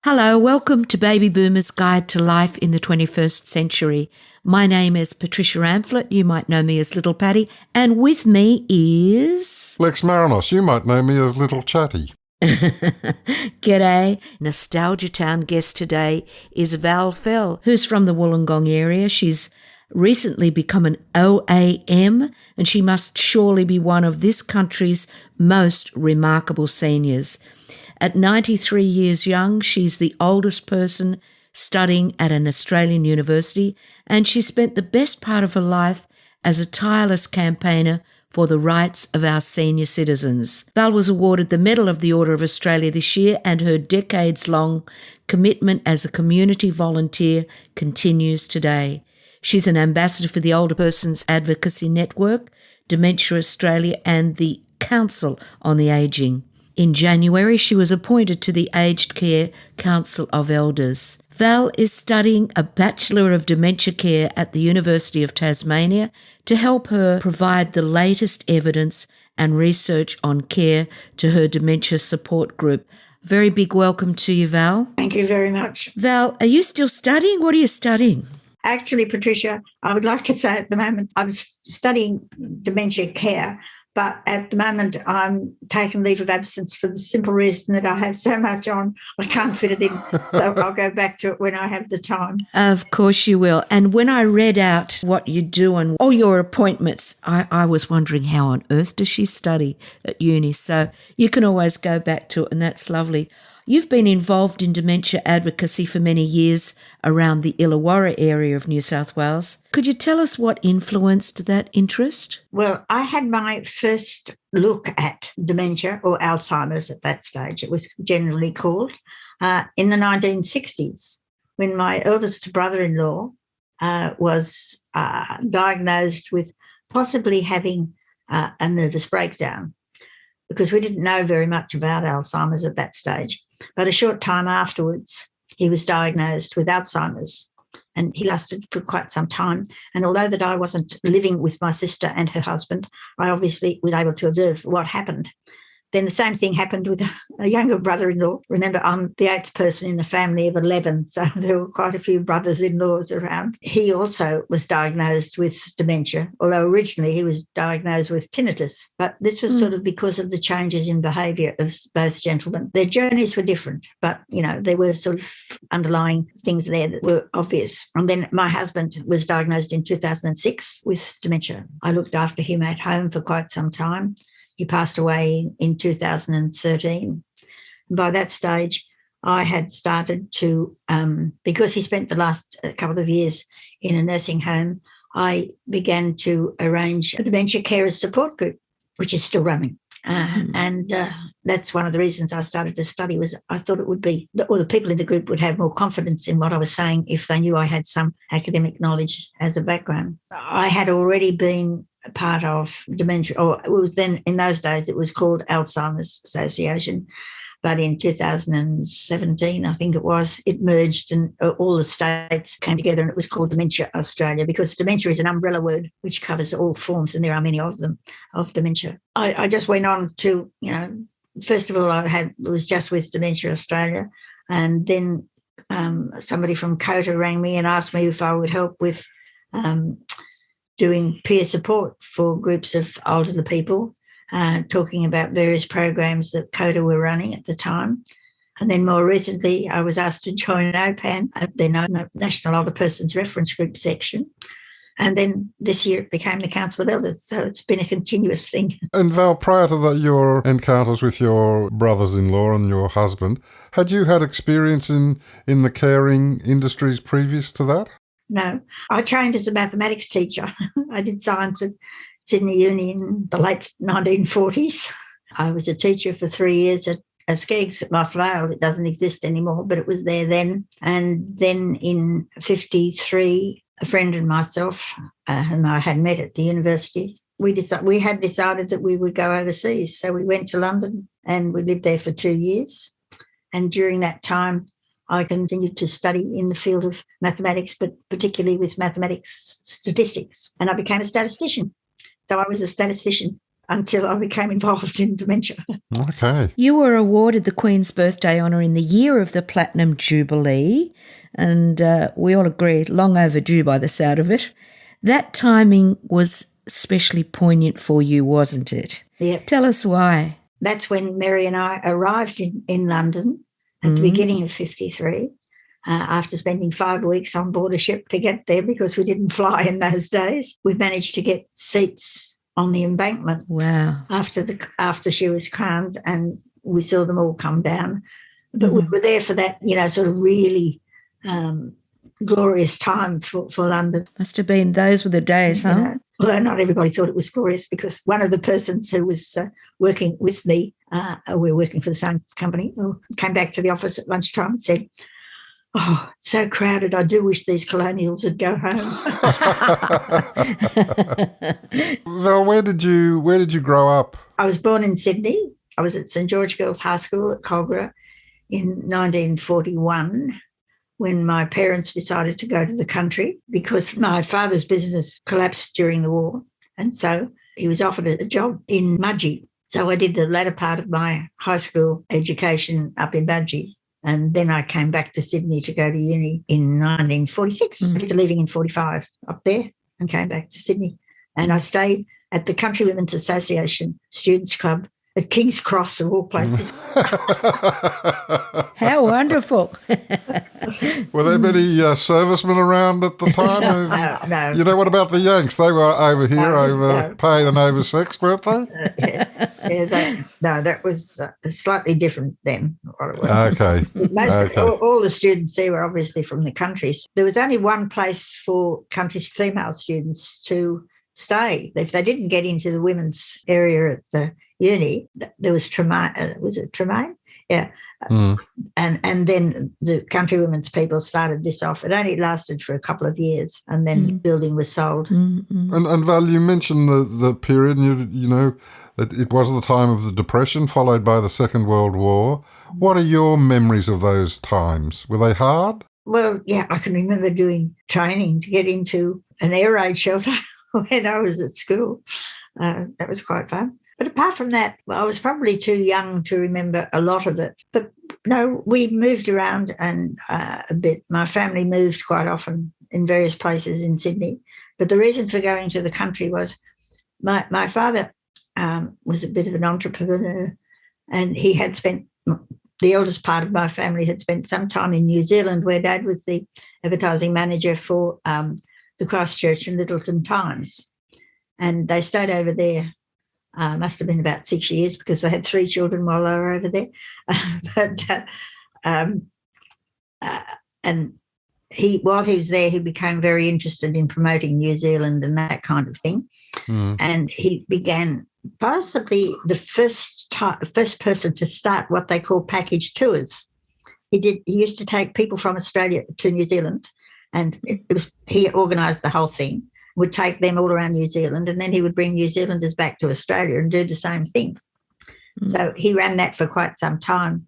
Hello, welcome to Baby Boomers Guide to Life in the 21st Century. My name is Patricia Amphlett. You might know me as Little Patty. And with me is... Lex Marinos. You might know me as Little Chatty. G'day. Nostalgia Town guest today is Val Fell, who's from the Wollongong area. She's recently become an OAM, and she must surely be one of this country's most remarkable seniors. At 93 years young, she's the oldest person studying at an Australian university, and she spent the best part of her life as a tireless campaigner for the rights of our senior citizens. Val was awarded the Medal of the Order of Australia this year, and her decades-long commitment as a community volunteer continues today. She's an ambassador for the Older Peoples Advocacy Network, Dementia Australia, and the Council on the Ageing. In January, she was appointed to the Aged Care Council of Elders. Val is studying a Bachelor of Dementia Care at the University of Tasmania to help her provide the latest evidence and research on care to her dementia support group. Very big welcome to you, Val. Thank you very much. Val, are you still studying? What are you studying? Actually, Patricia, I would like to say at the moment I'm studying dementia care, but at the moment I'm taking leave of absence for the simple reason that I have so much on, I can't fit it in. So I'll go back to it when I have the time. Of course you will. And when I read out what you do and all your appointments, I was wondering how on earth does she study at uni? So you can always go back to it, and that's lovely. You've been involved in dementia advocacy for many years around the Illawarra area of New South Wales. Could you tell us what influenced that interest? Well, I had my first look at dementia, or Alzheimer's at that stage, it was generally called, in the 1960s, when my eldest brother-in-law was diagnosed with possibly having a nervous breakdown, because we didn't know very much about Alzheimer's at that stage. But a short time afterwards, he was diagnosed with Alzheimer's, and he lasted for quite some time. And although that I wasn't living with my sister and her husband, I obviously was able to observe what happened. Then the same thing happened with a younger brother-in-law. Remember, I'm the 8th person in a family of 11, so there were quite a few brothers-in-laws around. He also was diagnosed with dementia, although originally he was diagnosed with tinnitus. But this was sort of because of the changes in behaviour of both gentlemen. Their journeys were different, but, there were sort of underlying things there that were obvious. And then my husband was diagnosed in 2006 with dementia. I looked after him at home for quite some time. He passed away in 2013. By that stage, I had started to, because he spent the last couple of years in a nursing home, I began to arrange a dementia carers support group, which is still running. And that's one of the reasons I started to study, was I thought it would be, or the people in the group would have more confidence in what I was saying if they knew I had some academic knowledge as a background. I had already been a part of dementia, or it was then, in those days, it was called Alzheimer's Association. But in 2017, I think it was, it merged and all the states came together, and it was called Dementia Australia, because dementia is an umbrella word which covers all forms, and there are many of them, of dementia. I just went on to, first of all, it was just with Dementia Australia, and then somebody from COTA rang me and asked me if I would help with doing peer support for groups of older people, talking about various programs that COTA were running at the time. And then more recently, I was asked to join OPAN, the National Older Persons Reference Group section. And then this year it became the Council of Elders. So it's been a continuous thing. And Val, prior to that, your encounters with your brothers-in-law and your husband, had you had experience in the caring industries previous to that? No. I trained as a mathematics teacher. I did science at Sydney Uni in the late 1940s. I was a teacher for 3 years at Skeggs at Moss Vale. It doesn't exist anymore, but it was there then. And then in 1953, a friend and myself, and I had met at the university, we had decided that we would go overseas. So we went to London and we lived there for 2 years. And during that time, I continued to study in the field of mathematics, but particularly with mathematics statistics. And I became a statistician. So I was a statistician until I became involved in dementia. Okay. You were awarded the Queen's Birthday Honour in the year of the Platinum Jubilee, and we all agree, long overdue by the sound of it. That timing was especially poignant for you, wasn't it? Yeah. Tell us why. That's when Mary and I arrived in London at the beginning of 53, after spending 5 weeks on board a ship to get there because we didn't fly in those days. We managed to get seats on the embankment. Wow. After she was crowned, and we saw them all come down. But we were there for that, sort of really glorious time for London. Must have been, those were the days, huh? Although not everybody thought it was glorious, because one of the persons who was working with me, we were working for the same company, who came back to the office at lunchtime and said, "Oh, it's so crowded. I do wish these colonials would go home." Val, where did you grow up? I was born in Sydney. I was at St George Girls High School at Cogra in 1941, when my parents decided to go to the country because my father's business collapsed during the war. And so he was offered a job in Mudgee. So I did the latter part of my high school education up in Mudgee. And then I came back to Sydney to go to uni in 1946, after leaving in 45 up there, and came back to Sydney. And I stayed at the Country Women's Association Students' Club at King's Cross, of all places. How wonderful. Were there many servicemen around at the time? No. You know, what about the Yanks? They were over here, overpaid and oversexed, weren't they? That was slightly different then. Okay. All the students there were obviously from the countries. There was only one place for country female students to stay. If they didn't get into the women's area at the uni, there was Tremaine. Was it Tremaine? Yeah. And then the country women's people started this off. It only lasted for a couple of years, and then the building was sold. And Val, you mentioned the period, and you know that it was the time of the Depression, followed by the Second World War. What are your memories of those times? Were they hard? Well, yeah, I can remember doing training to get into an air raid shelter when I was at school. That was quite fun. But apart from that, I was probably too young to remember a lot of it. But no, we moved around and a bit. My family moved quite often in various places in Sydney. But the reason for going to the country was my father was a bit of an entrepreneur, and he had spent, the eldest part of my family had spent some time in New Zealand, where Dad was the advertising manager for the Christchurch and Littleton Times. And they stayed over there. Must have been about 6 years, because they had 3 children while they were over there. And while he was there, he became very interested in promoting New Zealand and that kind of thing. And he began possibly the first person to start what they call package tours. He used to take people from Australia to New Zealand, and he organised the whole thing. Would take them all around New Zealand, and then he would bring New Zealanders back to Australia and do the same thing. So he ran that for quite some time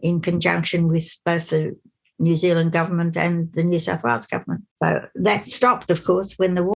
in conjunction with both the New Zealand government and the New South Wales government. So that stopped, of course, when the war